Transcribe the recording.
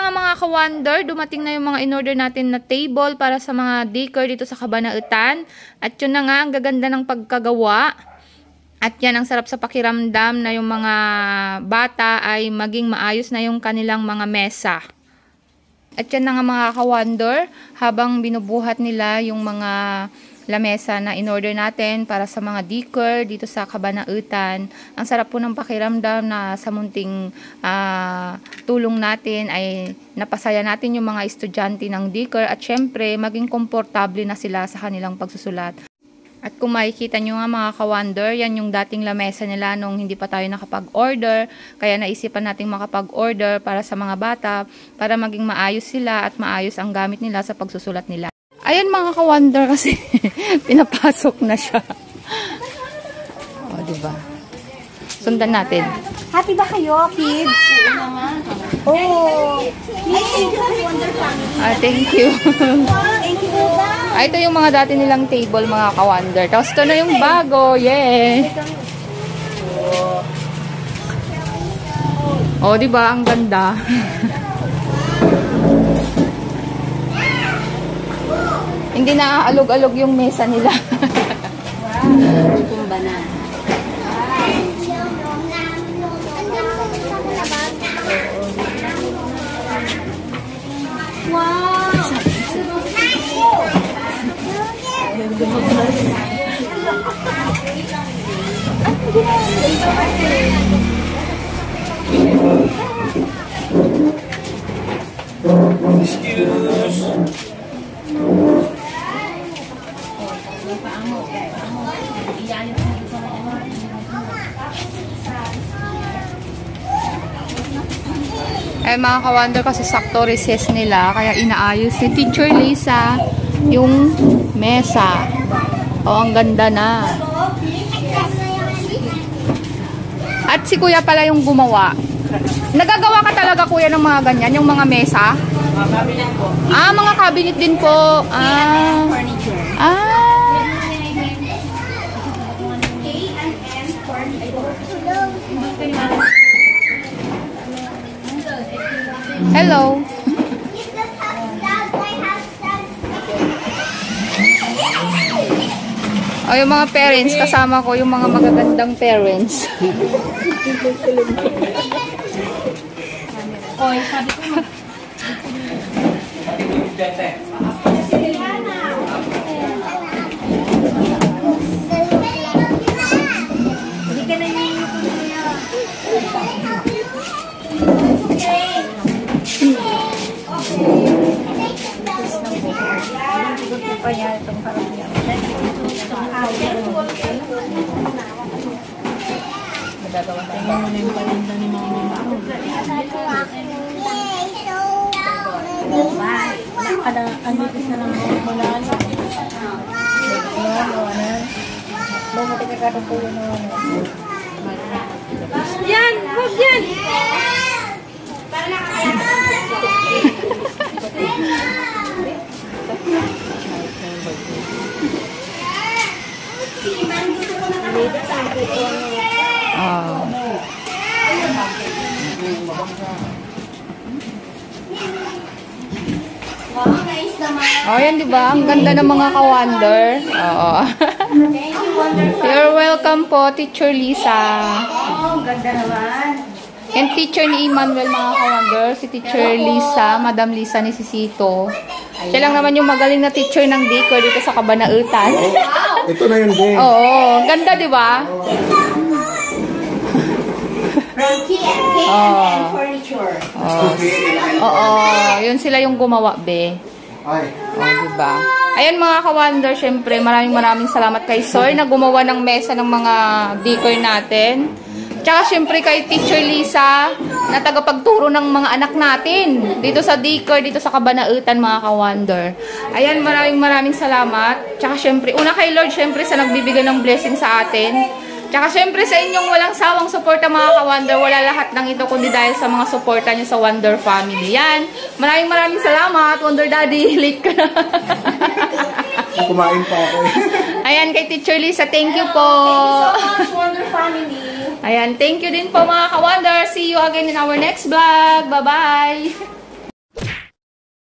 na nga mga ka-wonder, dumating na yung mga in-order natin na table para sa mga decor dito sa Cabanautan. At yun na nga, ang gaganda ng pagkagawa. At yan, ang sarap sa pakiramdam na yung mga bata ay maging maayos na yung kanilang mga mesa. At yan na nga mga ka-wonder, habang binubuhat nila yung mga lamesa na in-order natin para sa mga decor dito sa Cabanautan. Ang sarap po ng pakiramdam na sa munting tulong natin ay napasaya natin yung mga estudyante ng decor at syempre maging komportable na sila sa kanilang pagsusulat. At kung makikita nyo nga mga ka-wonder, yan yung dating lamesa nila nung hindi pa tayo nakapag-order. Kaya naisipan nating makapag-order para sa mga bata para maging maayos sila at maayos ang gamit nila sa pagsusulat nila. Ayan mga ka-wonder kasi pinapasok na siya. O, diba? Sundan natin. Happy ba kayo, kids? Oh! Thank you. Thank you. Ito yung mga dati nilang table mga ka-wonder. Tapos ito na yung bago. Yeah! O, diba? Ang ganda. Hindi na alog-alog yung mesa nila. Wow! Tumba na. Wow! Excuse. Eh mga ka-wonder kasi sakto recess nila kaya inaayos si Teacher Lisa yung mesa. Oh, ang ganda na. At si Kuya pala yung gumawa. Nagagawa ka talaga Kuya ng mga ganyan, yung mga mesa? Mga cabinet po. Mga cabinet din po. Hello. O, yung mga parents, kasama ko yung mga magagandang parents. Oy, sabi ko mo. Hindi ka na yung Magagawa tayo. palinda ni mama. Kada andito sa lang mula sa yan! Huwag yan! Oh, yan diba? Ang ganda ng mga ka-wonder. Oo. You're welcome po, Teacher Lisa. Oh, ganda naman. Yan teacher ni Emmanuel mga ka-wonder. Si Teacher Lisa, Madam Lisa ni Sisito. Siya lang naman yung magaling na teacher ng decor dito sa Cabanautan. Ito na yun din. Oo, ganda diba? From K&N Furniture. Oo, yun sila yung gumawa, be. Ay. Diba? Ayan mga ka-wonder, syempre maraming salamat kay Sir na gumawa ng mesa ng mga decor natin. Tsaka syempre kay Teacher Lisa na tagapagturo ng mga anak natin dito sa decor, dito sa Cabanautan mga ka-wonder. Ayan, maraming salamat. Tsaka syempre, una kay Lord syempre sa nagbibigay ng blessing sa atin. Tsaka syempre sa inyong walang sawang suporta mga ka-wonder, wala lahat ng ito kundi dahil sa mga suporta nyo sa Wonder Family. Yan. Maraming salamat, Wonder Daddy. Late ka na. Kumain pa ako. Ayan, kay Teacher Lisa, thank you po. Thank you so much, Wonder Family. Ayan, thank you din po mga ka-wonder. See you again in our next vlog. Bye-bye.